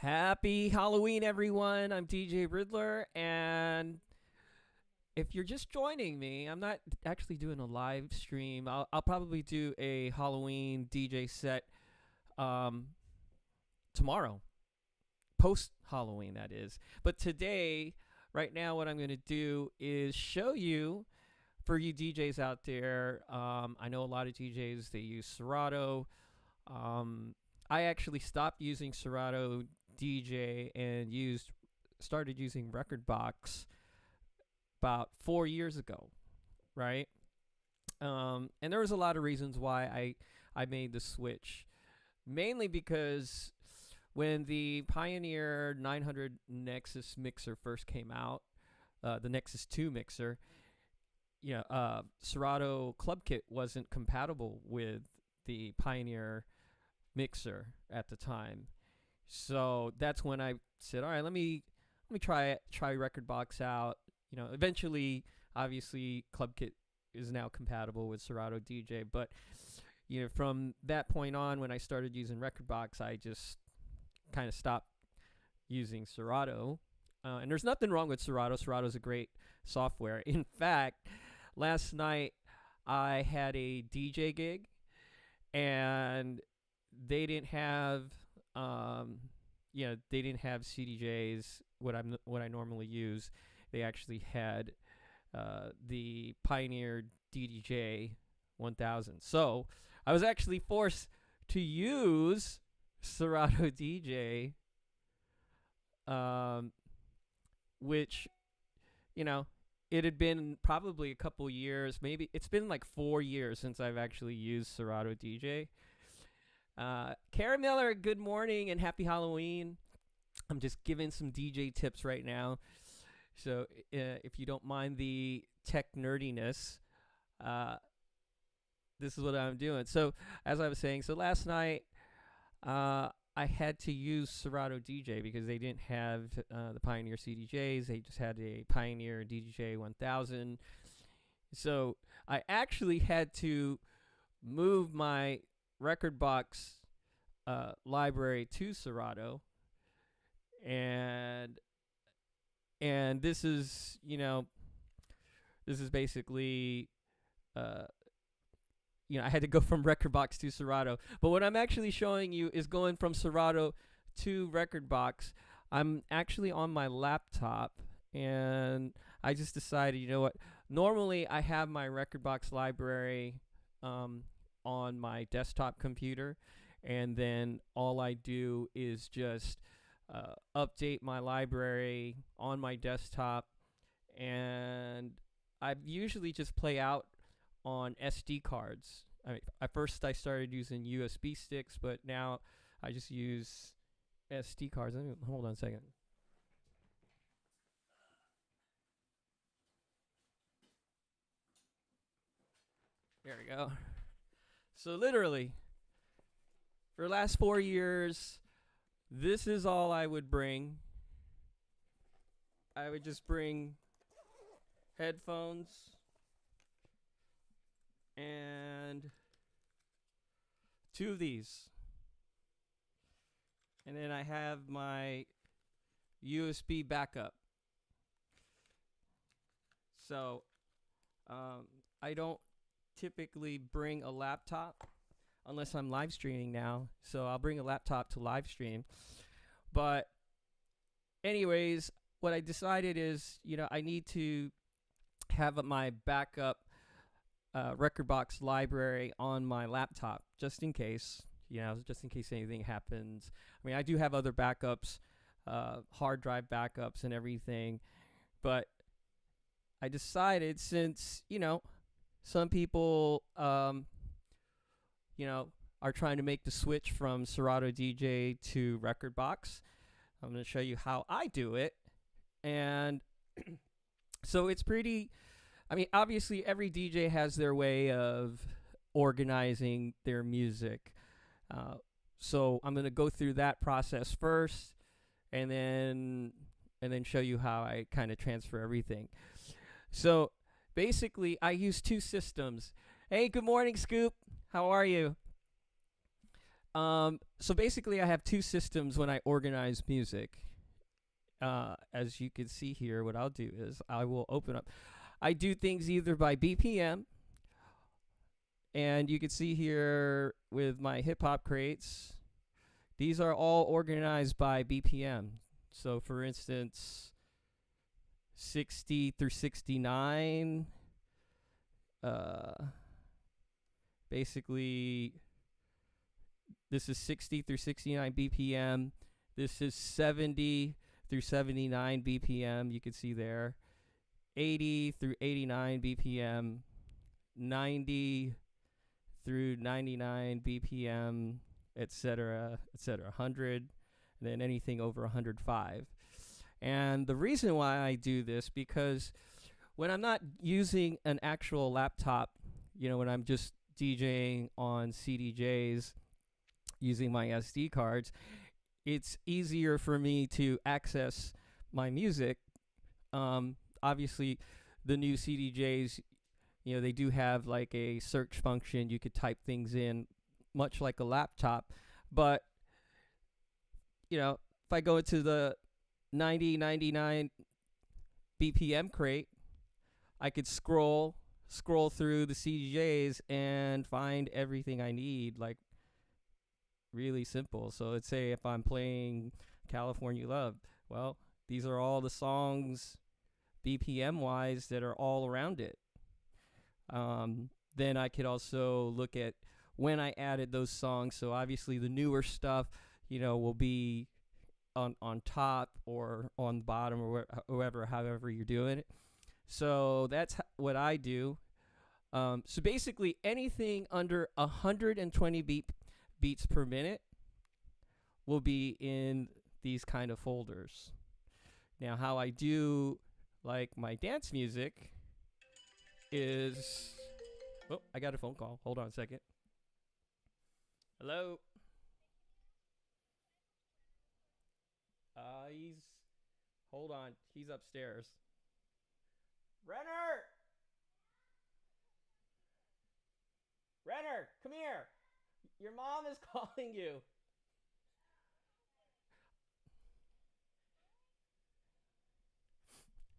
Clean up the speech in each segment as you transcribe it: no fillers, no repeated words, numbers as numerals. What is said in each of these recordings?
Happy Halloween, everyone. I'm DJ Riddler, and if you're just joining me, I'm not actually doing a live stream. I'll probably do a Halloween DJ set um, tomorrow, post Halloween, that is. But today, right now, what I'm going to do is show you, for you DJs out there, I know a lot of DJs, they use Serato. I actually stopped using Serato DJ and started using Rekordbox about 4 years ago, right? And there was a lot of reasons why I made the switch. Mainly because when the Pioneer 900 Nexus mixer first came out, the Nexus 2 mixer, Serato Club Kit wasn't compatible with the Pioneer mixer at the time. So that's when I said, all right, let me try Rekordbox out. Eventually, obviously, Club Kit is now compatible with Serato DJ. But from that point on, when I started using Rekordbox, I just kind of stopped using Serato. And there's nothing wrong with Serato. Serato's a great software. In fact, last night I had a DJ gig, and they didn't have they didn't have CDJs, what I normally use. They actually had the Pioneer DDJ 1000. So I was actually forced to use Serato DJ, which it had been probably a couple years, maybe it's been like 4 years since I've actually used Serato DJ. Kara Miller, good morning and happy Halloween. I'm just giving some DJ tips right now. So if you don't mind the tech nerdiness, this is what I'm doing. So as I was saying, last night I had to use Serato DJ because they didn't have the Pioneer CDJs. They just had a Pioneer DDJ 1000. So I actually had to move my Rekordbox library to Serato, and this is basically I had to go from Rekordbox to Serato. But what I'm actually showing you is going from Serato to Rekordbox. I'm actually on my laptop, and I just decided, what? Normally I have my Rekordbox library on my desktop computer, and then all I do is just update my library on my desktop, and I usually just play out on SD cards. At first I started using USB sticks, but now I just use SD cards. Hold on a second. There we go. So literally, for the last 4 years, this is all I would bring. I would just bring headphones and 2 of these. And then I have my USB backup. So I don't typically bring a laptop unless I'm live streaming now. So I'll bring a laptop to live stream. But anyways, what I decided is, I need to have my backup Rekordbox library on my laptop just in case, anything happens. I do have other backups, hard drive backups and everything. But I decided, since, some people, are trying to make the switch from Serato DJ to Rekordbox, I'm going to show you how I do it. And so it's pretty, obviously every DJ has their way of organizing their music. So I'm going to go through that process first, and then show you how I kind of transfer everything. So basically, I use 2 systems. Hey, good morning, Scoop. How are you? So basically, I have two systems when I organize music. As you can see here, what I'll do is I will open up. I do things either by BPM, and you can see here with my hip hop crates, these are all organized by BPM. So for instance, 60 through 69, basically this is 60 through 69 BPM. This is 70 through 79 BPM, you can see there. 80 through 89 BPM, 90 through 99 BPM, etc., etc., 100, and then anything over 105. And the reason why I do this, because when I'm not using an actual laptop, when I'm just DJing on CDJs using my SD cards, it's easier for me to access my music. Obviously, the new CDJs, they do have like a search function. You could type things in, much like a laptop. But, if I go into the 90, 99 BPM crate, I could scroll through the CDJs and find everything I need, like really simple. So let's say if I'm playing California Love, well, these are all the songs BPM wise that are all around it. Then I could also look at when I added those songs. So obviously the newer stuff, will be on top or on the bottom or however you're doing it. So that's what I do. So basically anything under 120 beats per minute will be in these kind of folders. Now, how I do like my dance music is... Oh, I got a phone call. Hold on a second. Hello? Hold on. He's upstairs. Renner! Renner, come here. Your mom is calling you.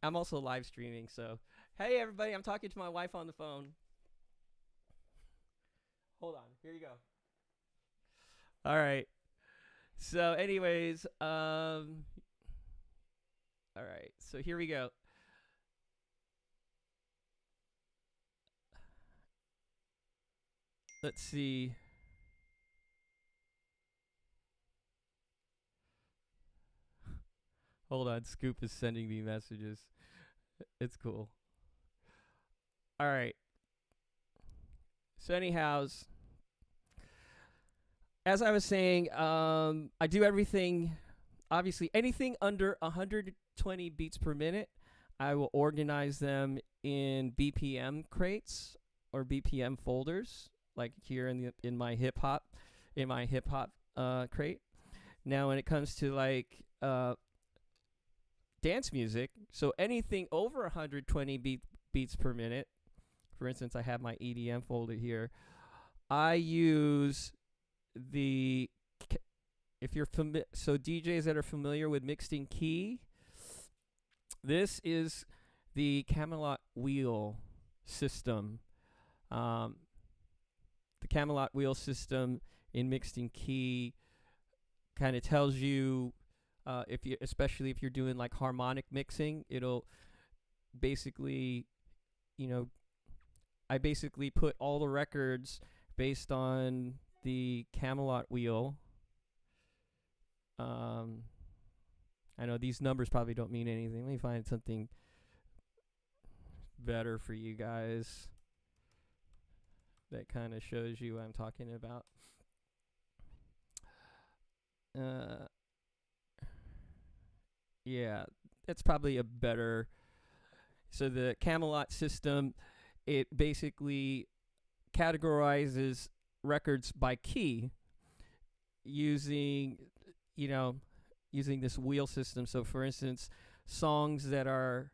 I'm also live streaming, so... Hey, everybody, I'm talking to my wife on the phone. Hold on. Here you go. All right. So, anyways, all right. So, here we go. Let's see. Hold on. Scoop is sending me messages. It's cool. All right. So, anyhows, as I was saying, I do everything, obviously, anything under 120 beats per minute, I will organize them in BPM crates or BPM folders, like here in my hip hop crate. Now, when it comes to like dance music, so anything over 120 beats per minute, for instance, I have my EDM folder here. I use if you're so DJs that are familiar with mixing key, this is the Camelot wheel system. The Camelot wheel system in mixing key kind of tells you, especially if you're doing like harmonic mixing, it'll basically, I basically put all the records based on the Camelot wheel. I know these numbers probably don't mean anything. Let me find something better for you guys that kind of shows you what I'm talking about. Yeah, that's probably a better... So the Camelot system, it basically categorizes records by key using this wheel system. So for instance, songs that are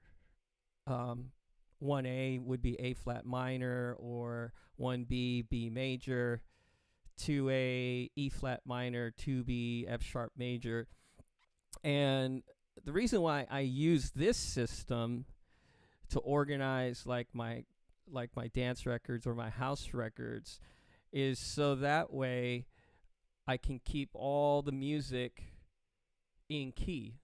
1A would be A flat minor, or 1B B major, to a E flat minor, 2B, F sharp major. And the reason why I use this system to organize my dance records or my house records is so that way I can keep all the music in key.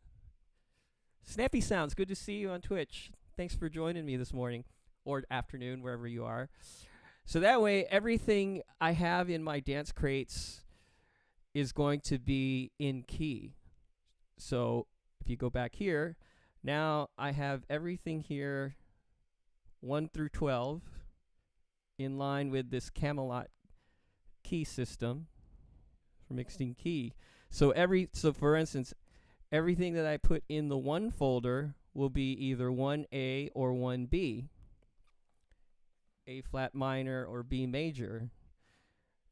Snappy Sounds, good to see you on Twitch. Thanks for joining me this morning or afternoon, wherever you are. So that way, everything I have in my dance crates is going to be in key. So if you go back here, now I have everything here 1 through 12 in line with this Camelot key system for mixing key. So for instance, everything that I put in the 1 folder will be either 1A or 1B, A flat minor or B major.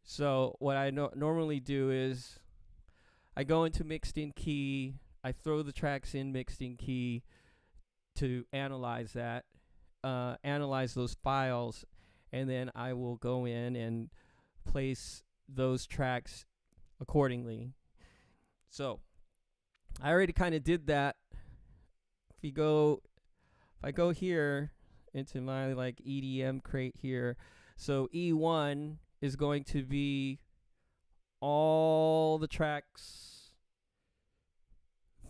So what I normally do is I go into mixed in key, I throw the tracks in mixed in key to analyze that, analyze those files, and then I will go in and place those tracks accordingly. So I already kind of did that. If I go here into my like EDM crate here, so E1 is going to be all the tracks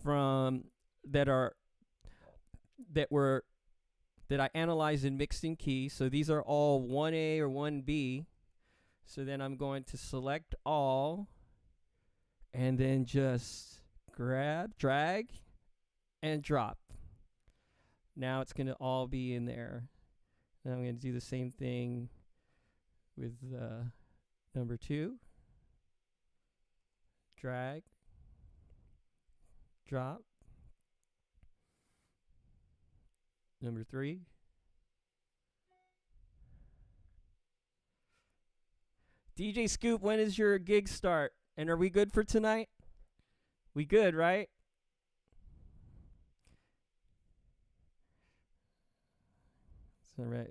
from that I analyzed and mixed in key. So these are all 1A or 1B. So then I'm going to select all and then just grab, drag, and drop. Now it's going to all be in there. And I'm going to do the same thing with number 2. Drag, drop. Number 3. DJ Scoop, when is your gig start? And are we good for tonight? We good, right? That's all right.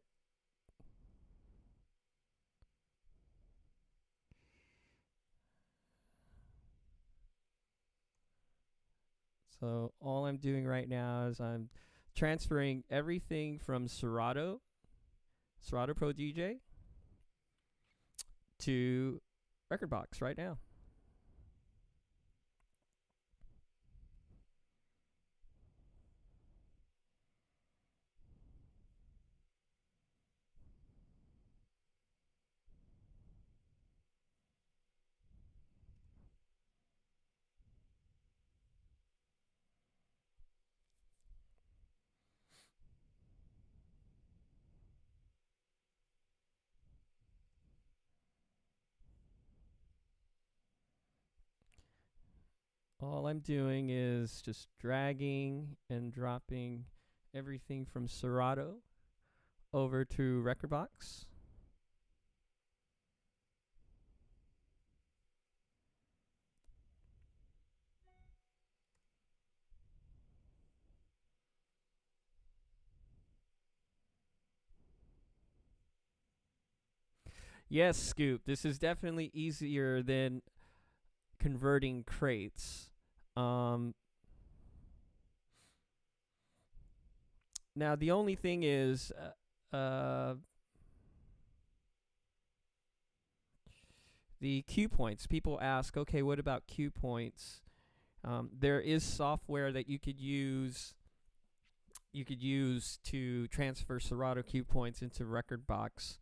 So all I'm doing right now is I'm transferring everything from Serato Pro DJ, to Rekordbox right now. All I'm doing is just dragging and dropping everything from Serato over to Rekordbox. Yes, Scoop, this is definitely easier than converting crates. Now the only thing is the cue points. People ask, okay, what about cue points? There is software that you could use to transfer Serato cue points into Rekordbox.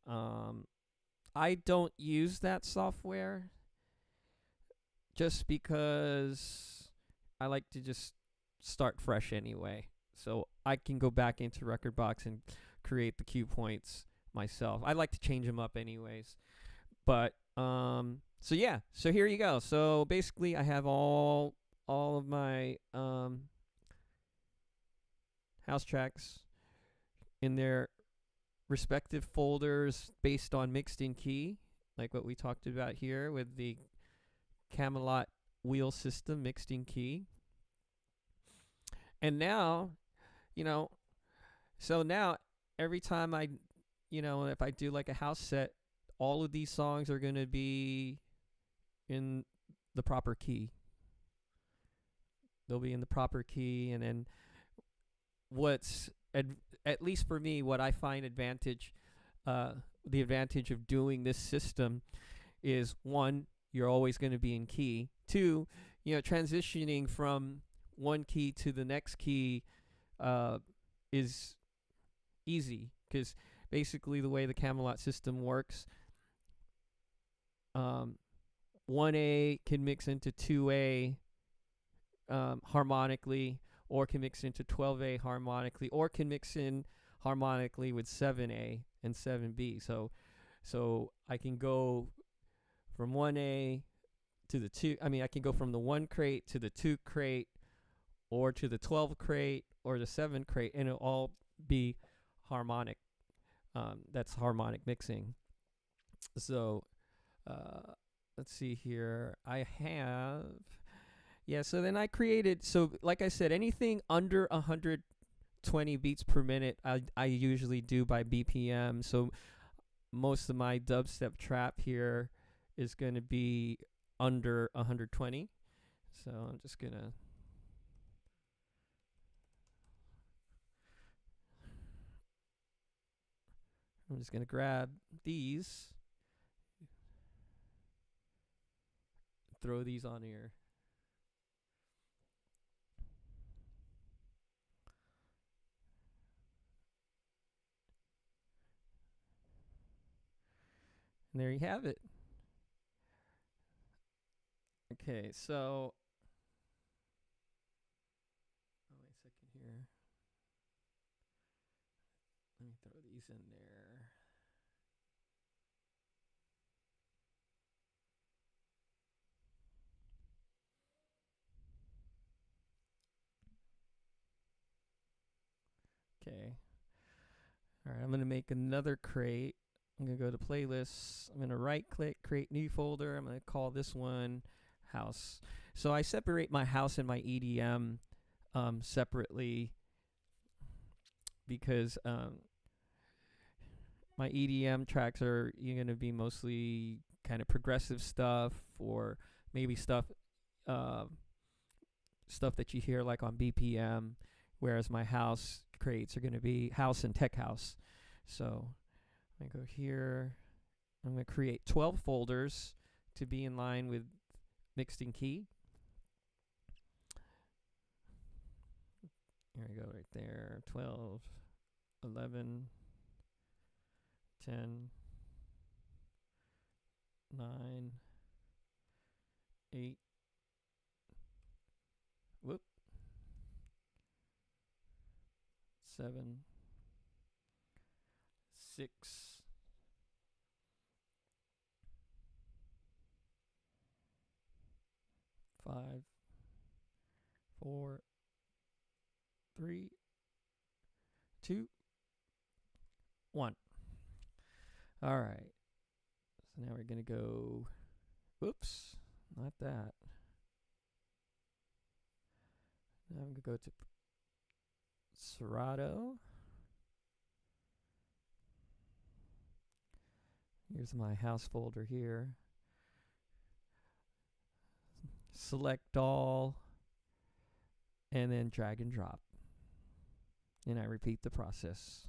I don't use that software just because I like to just start fresh anyway. So I can go back into Rekordbox and create the cue points myself. I like to change them up anyways. But so yeah, so here you go. So basically I have all of my house tracks in their respective folders based on mixed in key, like what we talked about here with the Camelot wheel system mixed in key. And now, so now every time if I do like a house set, all of these songs are going to be in the proper key. They'll be in the proper key, and then at least for me, what I find the advantage of doing this system is, one, you're always going to be in key. Two, transitioning from one key to the next key is easy, because basically the way the Camelot system works, 1A can mix into 2A harmonically, or can mix into 12A harmonically, or can mix in harmonically with 7A and 7B. So I can go from 1A to the 2. I mean, I can go from the 1 crate to the 2 crate, or to the 12 crate, or the 7 crate, and it'll all be harmonic. That's harmonic mixing. So let's see here. So then I created, so like I said, anything under 120 beats per minute, I usually do by BPM. So most of my dubstep trap here is going to be under 120. So I'm just going to grab these, throw these on here. And there you have it. Okay, so wait a second here. Let me throw these in there. Okay. All right, I'm going to make another crate. I'm going to go to playlists. I'm going to right click, create new folder. I'm going to call this one house. So I separate my house and my EDM separately, because my EDM tracks are going to be mostly kind of progressive stuff, or maybe stuff that you hear like on BPM, whereas my house crates are going to be house and tech house. So I'm going to go here. I'm going to create 12 folders to be in line with mixed in key. Here we go, right there. 12, 11, 10, 9, 8, 7, 6, 5, 4, 3, 2, 1. All right. So now we're going to go, oops, not that. Now I'm going to go to Serato. Here's my house folder here. Select all, and then drag and drop. And I repeat the process.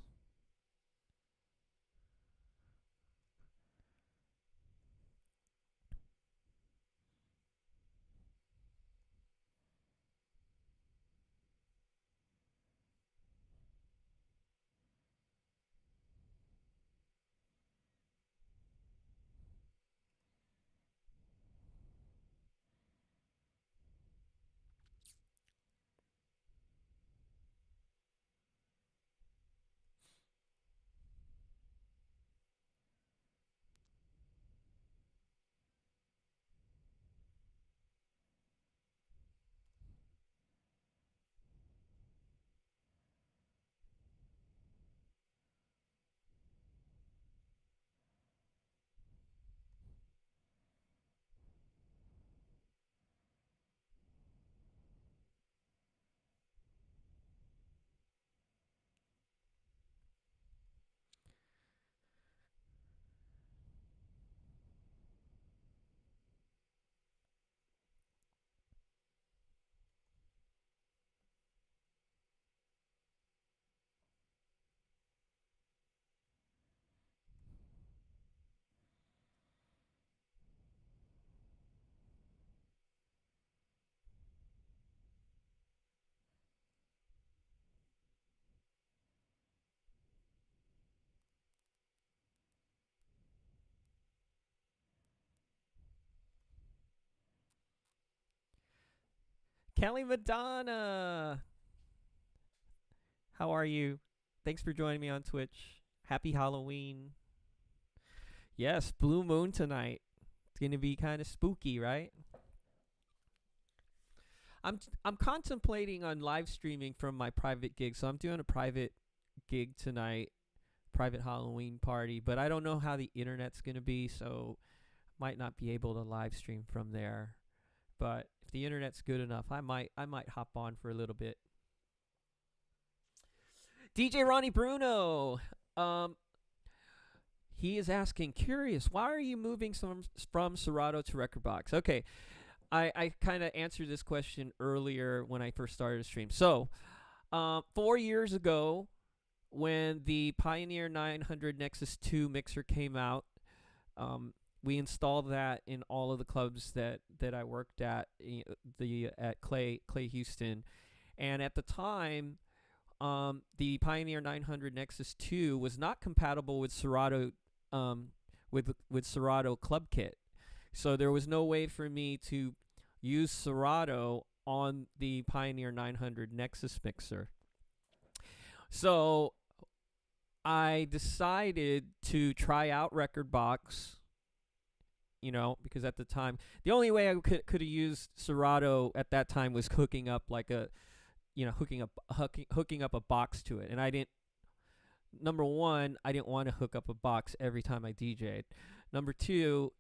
Kelly Madonna. How are you? Thanks for joining me on Twitch. Happy Halloween. Yes, Blue Moon tonight. It's going to be kind of spooky, right? I'm contemplating on live streaming from my private gig. So I'm doing a private gig tonight, private Halloween party, but I don't know how the internet's going to be, so might not be able to live stream from there. But if the internet's good enough, I might hop on for a little bit. DJ Ronnie Bruno, he is asking, curious, why are you moving from Serato to Rekordbox? Okay, I kind of answered this question earlier when I first started the stream. So, 4 years ago, when the Pioneer 900 Nexus 2 mixer came out, we installed that in all of the clubs that I worked at, at Clay Houston, and at the time, the Pioneer 900 Nexus 2 was not compatible with Serato, with Serato Club Kit, so there was no way for me to use Serato on the Pioneer 900 Nexus mixer. So I decided to try out Rekordbox, because at the time, the only way I could have used Serato at that time was hooking up hooking up a box to it. And I didn't, number one, I didn't want to hook up a box every time I DJ'd. Number two,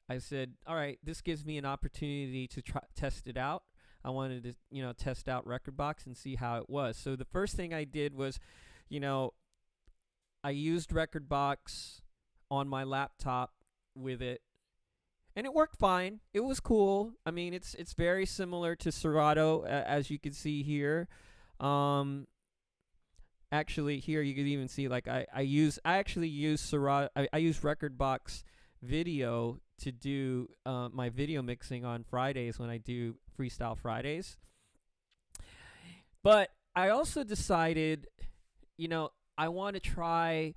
I said, all right, this gives me an opportunity to test it out. I wanted to, test out Rekordbox and see how it was. So the first thing I did was, I used Rekordbox on my laptop with it, and it worked fine. It was cool. I mean, it's very similar to Serato, as you can see here. Actually, here you can even see, like, I actually use Serato. I use Rekordbox video to do my video mixing on Fridays when I do Freestyle Fridays. But I also decided, I want to try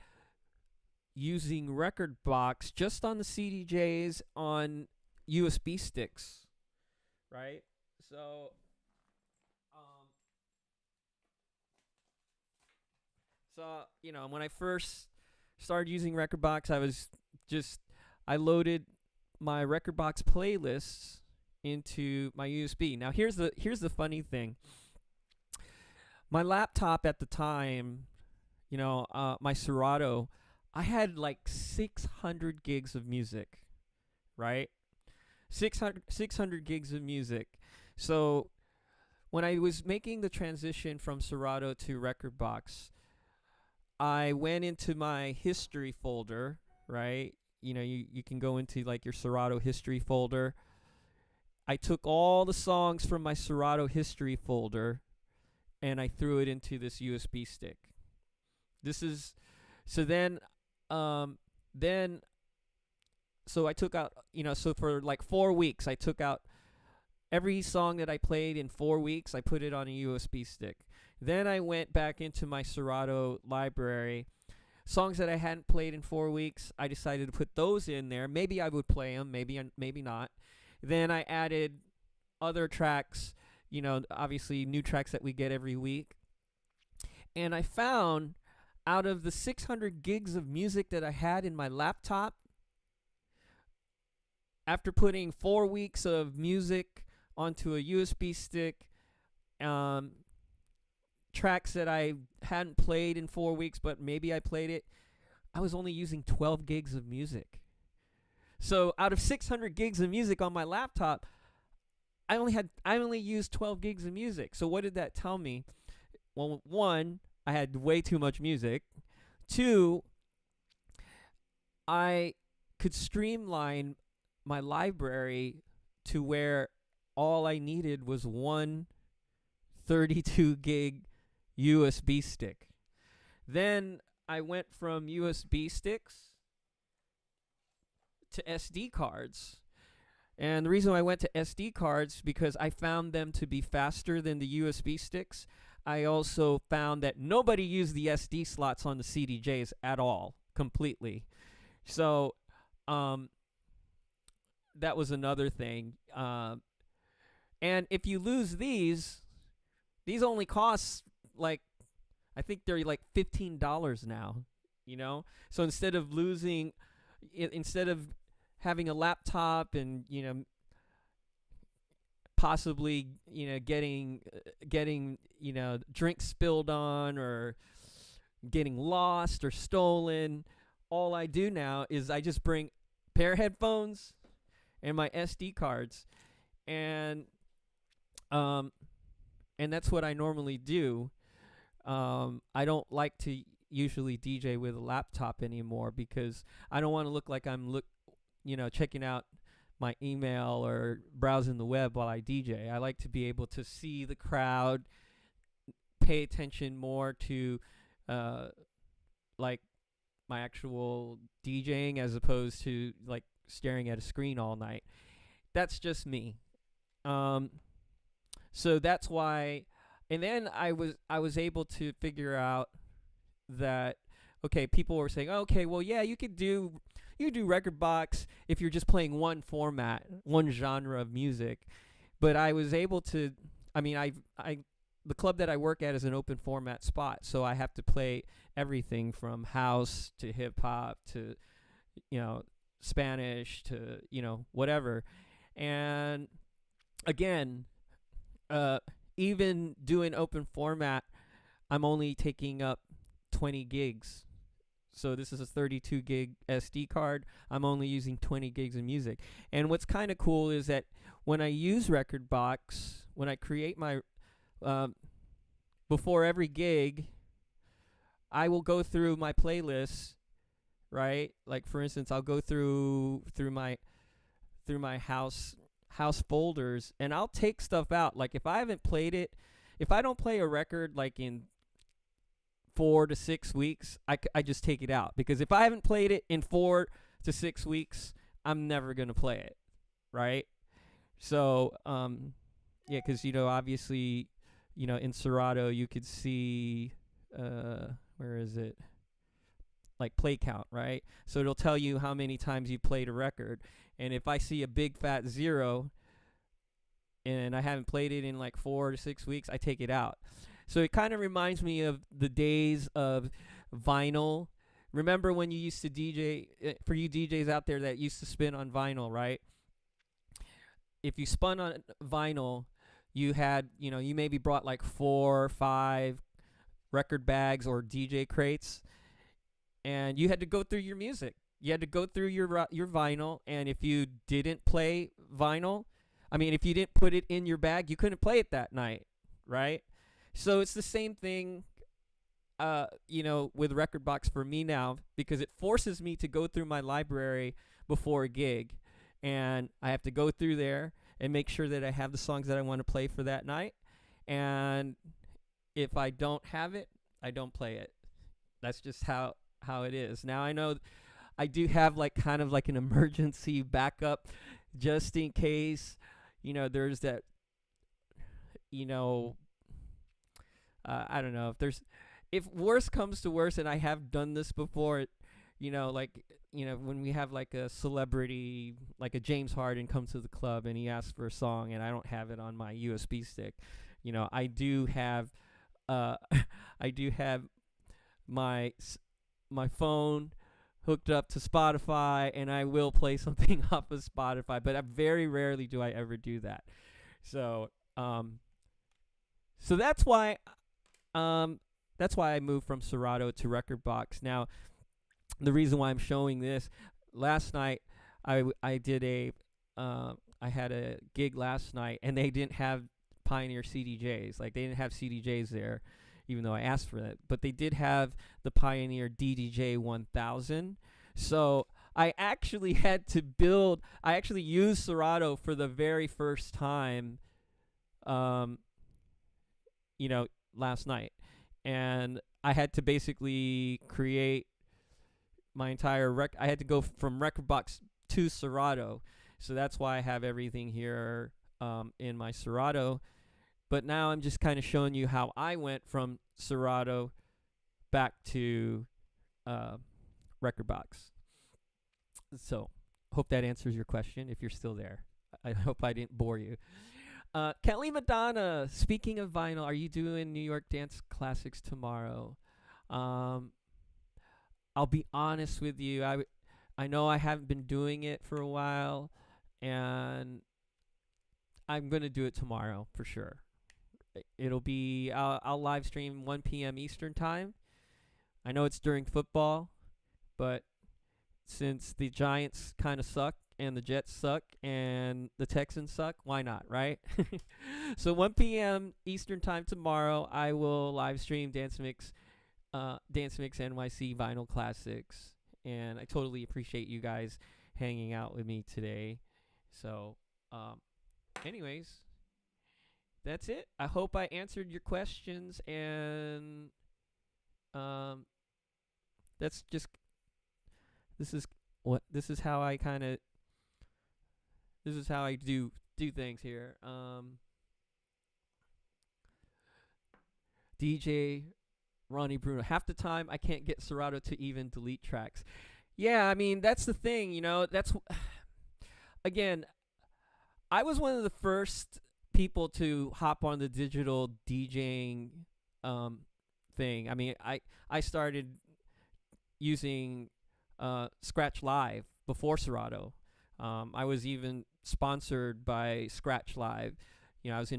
using Rekordbox just on the CDJs on USB sticks, right? So, when I first started using Rekordbox, I loaded my Rekordbox playlists into my USB. Now here's the funny thing. My laptop at the time, my Serato, I had like 600 gigs of music, right? 600 gigs of music. So when I was making the transition from Serato to Rekordbox, I went into my history folder, right? You can go into like your Serato history folder. I took all the songs from my Serato history folder and I threw it into this USB stick. So I took out, so for like 4 weeks, I took out every song that I played in 4 weeks. I put it on a USB stick. Then I went back into my Serato library. Songs that I hadn't played in 4 weeks, I decided to put those in there. Maybe I would play them, maybe not. Then I added other tracks, obviously new tracks that we get every week. And I found, out of the 600 gigs of music that I had in my laptop, after putting 4 weeks of music onto a USB stick, tracks that I hadn't played in 4 weeks, but maybe I played it, I was only using 12 gigs of music. So out of 600 gigs of music on my laptop, I only used 12 gigs of music. So what did that tell me? Well, one, I had way too much music. Two, I could streamline my library to where all I needed was one 32 gig USB stick. Then I went from USB sticks to SD cards. And the reason I went to SD cards because I found them to be faster than the USB sticks. I also found that nobody used the SD slots on the CDJs at all, completely. So that was another thing. And if you lose these only cost like, I think they're like $15 now, you know? So instead of instead of having a laptop and, possibly, getting, drinks spilled on or getting lost or stolen, all I do now is I just bring a pair of headphones and my SD cards, and that's what I normally do. I don't like to usually DJ with a laptop anymore because I don't want to look like I'm checking out my email or browsing the web while I DJ. I like to be able to see the crowd, pay attention more to like my actual DJing as opposed to like staring at a screen all night. That's just me. So that's why. And then I was able to figure out that, okay, people were saying, okay, well, yeah, you could do Rekordbox if you're just playing one format, one genre of music. But I was able to, I mean, the club that I work at is an open format spot, so I have to play everything from house to hip hop to, Spanish to, whatever. And again, even doing open format, I'm only taking up 20 gigs. So this is a 32 gig SD card. I'm only using 20 gigs of music. And what's kind of cool is that when I use Rekordbox, when I create my, before every gig, I will go through my playlists, right? Like for instance, I'll go through my house folders, and I'll take stuff out. Like if I haven't played it, if I don't play a record like in 4 to 6 weeks, I just take it out, because if I haven't played it in 4 to 6 weeks, I'm never gonna play it, right? So yeah, because obviously, in Serato you could see where is it, like play count, right? So it'll tell you how many times you played a record. And if I see a big fat 0 and I haven't played it in like 4 to 6 weeks, I take it out. So it kind of reminds me of the days of vinyl. Remember when you used to DJ, for you DJs out there that used to spin on vinyl, right? If you spun on vinyl, you had, you maybe brought like 4 or 5 record bags or DJ crates, and you had to go through your music. You had to go through your vinyl, and if you didn't play vinyl, if you didn't put it in your bag, you couldn't play it that night, right? So it's the same thing, with Rekordbox for me now, because it forces me to go through my library before a gig, and I have to go through there and make sure that I have the songs that I want to play for that night. And if I don't have it, I don't play it. That's just how it is. Now I know I do have like kind of like an emergency backup just in case, there's that, I don't know, if worse comes to worse, and I have done this before, when we have like a celebrity, like a James Harden come to the club and he asks for a song and I don't have it on my USB stick, I do have my phone hooked up to Spotify, and I will play something off of Spotify, but very rarely do I ever do that. So that's why I moved from Serato to Rekordbox. Now, the reason why I'm showing this, last night I did I had a gig last night, and they didn't have Pioneer CDJs. Like, they didn't have CDJs there, even though I asked for that. But they did have the Pioneer DDJ 1000. So I actually used Serato for the very first time, last night. And I had to basically create my entire I had to go from Rekordbox to Serato. So that's why I have everything here in my Serato. But now I'm just kind of showing you how I went from Serato back to Rekordbox. So hope that answers your question if you're still there. I hope I didn't bore you. Kelly Madonna, speaking of vinyl, are you doing New York Dance Classics tomorrow? Um, I'll be honest with you. I know I haven't been doing it for a while, and I'm gonna do it tomorrow for sure. It'll be I'll live stream 1 p.m. Eastern time. I know it's during football, but since the Giants kind of suck and the Jets suck and the Texans suck, why not, right? So 1 p.m. Eastern time tomorrow, I will live stream Dance Mix NYC Vinyl Classics, and I totally appreciate you guys hanging out with me today. So, anyways, that's it. I hope I answered your questions, and um, that's just this is this is how I kind of this is how I do things here. DJ Ronnie Bruno. Half the time I can't get Serato to even delete tracks. Yeah, I mean that's the thing, that's again, I was one of the first people to hop on the digital DJing thing. I mean, I started using Scratch Live before Serato. I was even sponsored by Scratch Live. I was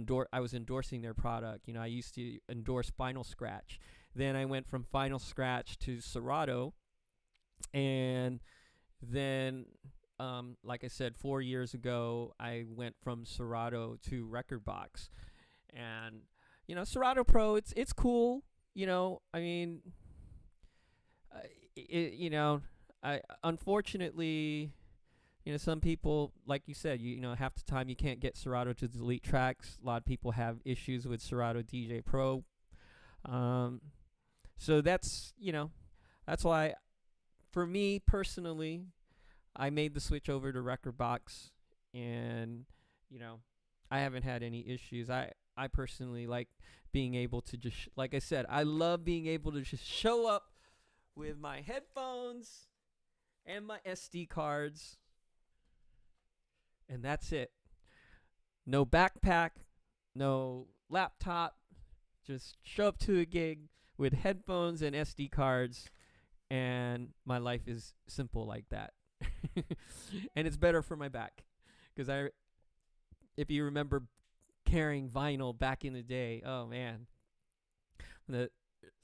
endorsing their product. I used to endorse Final Scratch. Then I went from Final Scratch to Serato, and then like I said, 4 years ago, I went from Serato to Rekordbox, and Serato Pro, it's cool. I mean, I unfortunately, some people, like you said, half the time you can't get Serato to delete tracks. A lot of people have issues with Serato DJ Pro. So that's why, for me personally, I made the switch over to Rekordbox, and I haven't had any issues. I personally like being able to just like I said, I love being able to just show up with my headphones and my SD cards, and that's it. No backpack, no laptop, just show up to a gig with headphones and SD cards, and my life is simple like that. And it's better for my back, because if you remember carrying vinyl back in the day, oh man.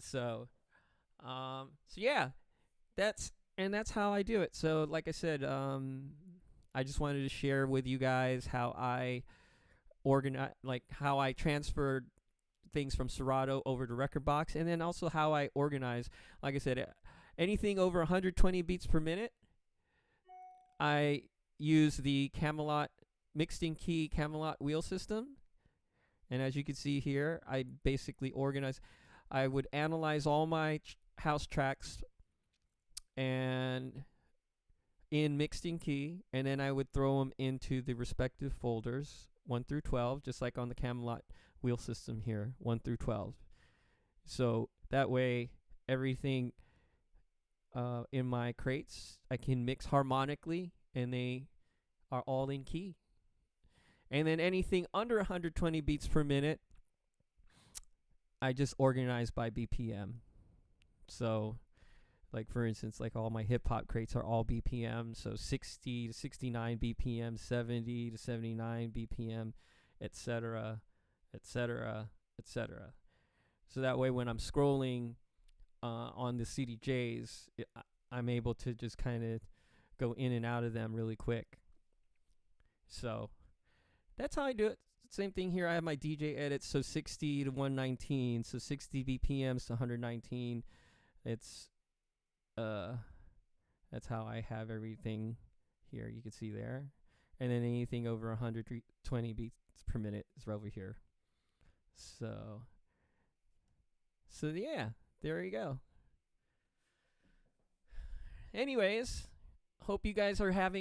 So yeah, that's how I do it. So like I said, I just wanted to share with you guys how I how I transferred things from Serato over to Rekordbox, and then also how I organize. Like I said, anything over 120 beats per minute, I use the Camelot mixed in key Camelot wheel system. And as you can see here, I basically I would analyze all my house tracks and in mixed in key, and then I would throw them into the respective folders 1 through 12, just like on the Camelot wheel system here, 1 through 12. So that way everything in my crates I can mix harmonically, and they are all in key. And then anything under 120 beats per minute, I just organize by BPM. So like for instance, like all my hip hop crates are all BPM, so 60 to 69 BPM, 70 to 79 BPM, etc., etc., etc. So that way when I'm scrolling on the CDJs, I'm able to just kind of go in and out of them really quick. So that's how I do it. Same thing here. I have my DJ edits, so 60 to 119, so 60 BPMs to 119. That's how I have everything here. You can see there, and then anything over 120 beats per minute is over here. So yeah, there you go. Anyways, hope you guys have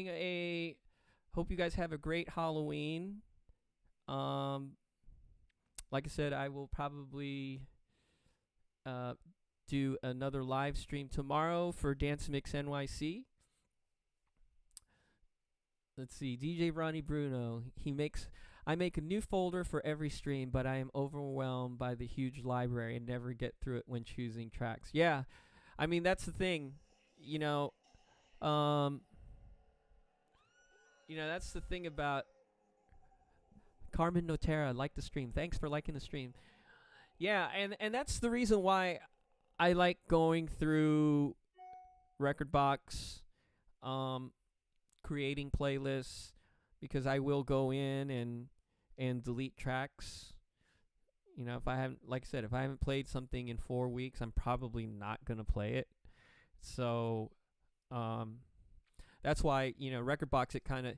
a great Halloween. Like I said, I will probably do another live stream tomorrow for Dance Mix NYC. Let's see, DJ Ronnie Bruno. I make a new folder for every stream, but I am overwhelmed by the huge library and never get through it when choosing tracks. Yeah, I mean that's the thing, you know. Um, that's the thing about Carmen Notera. Like the stream. Thanks for liking the stream. Yeah, and that's the reason why I like going through Rekordbox, um, creating playlists, because I will go in and delete tracks. If I haven't, like I said, if I haven't played something in 4 weeks, I'm probably not gonna play it. So, that's why Rekordbox, it kind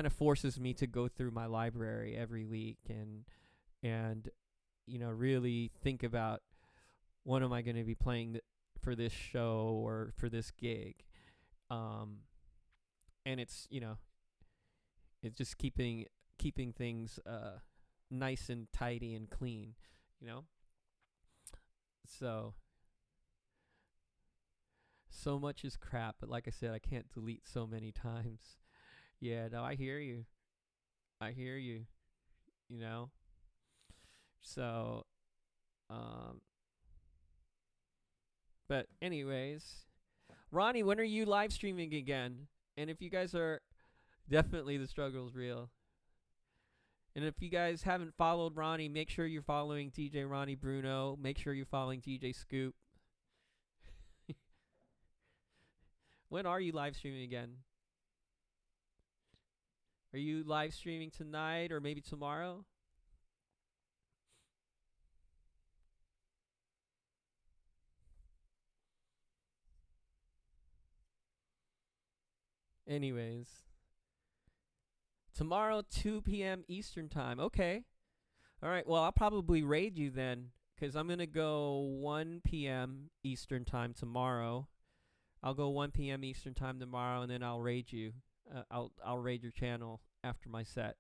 of forces me to go through my library every week and really think about what am I going to be playing for this show or for this gig. And it's just keeping things nice and tidy and clean, you know. So much is crap, but like I said, I can't delete so many times. Yeah, no, I hear you. I hear you. You know. So, um, but anyways, Ronnie, when are you live streaming again? And if you guys are, definitely the struggle's real. And if you guys haven't followed Ronnie, make sure you're following DJ Ronnie Bruno. Make sure you're following DJ Scoop. When are you live streaming again? Are you live streaming tonight or maybe tomorrow? Anyways, tomorrow 2 p.m. Eastern time. Okay. All right. Well, I'll probably raid you then, because I'm going to go 1 p.m. Eastern time tomorrow. I'll go 1 p.m. Eastern time tomorrow, and then I'll raid you. I'll raid your channel after my set.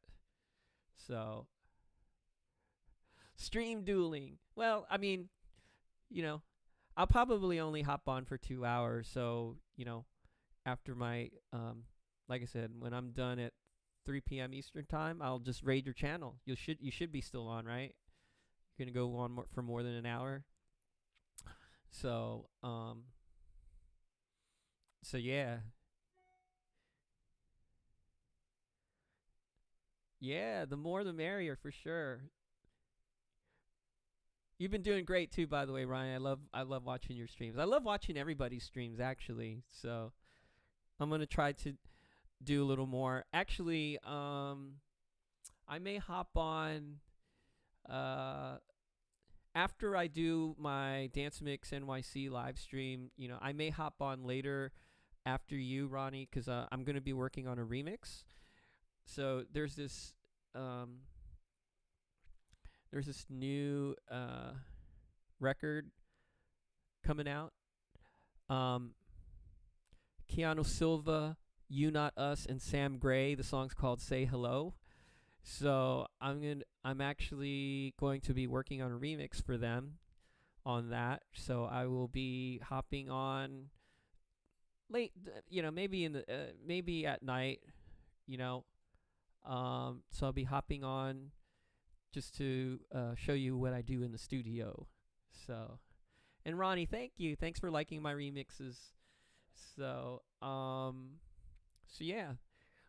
So, stream dueling. Well, I mean, I'll probably only hop on for 2 hours. So, after my, like I said, when I'm done at 3 p.m. Eastern time, I'll just raid your channel. You should be still on, right? You're gonna go on for more than an hour. So, yeah. Yeah, the more the merrier for sure. You've been doing great too, by the way, Ryan. I love watching your streams. I love watching everybody's streams actually. So I'm gonna try to do a little more. Actually, I may hop on after I do my Dance Mix NYC live stream. I may hop on later after you, Ronnie, because I'm gonna be working on a remix. So there's this new record coming out. Keanu Silva, You Not Us, and Sam Gray. The song's called Say Hello. So I'm actually going to be working on a remix for them on that. So I will be hopping on late, maybe maybe at night, so I'll be hopping on just to show you what I do in the studio. So, and Ronnie, thank you. Thanks for liking my remixes. So, yeah.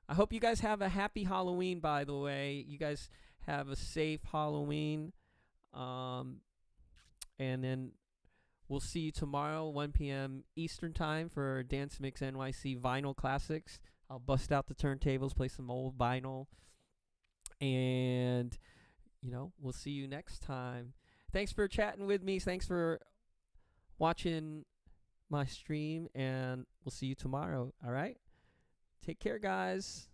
I hope you guys have a happy Halloween, by the way. You guys have a safe Halloween. And then we'll see you tomorrow, 1 p.m. Eastern time for Dance Mix NYC Vinyl Classics. I'll bust out the turntables, play some old vinyl. And, we'll see you next time. Thanks for chatting with me. Thanks for watching my stream. And we'll see you tomorrow. All right? Take care, guys.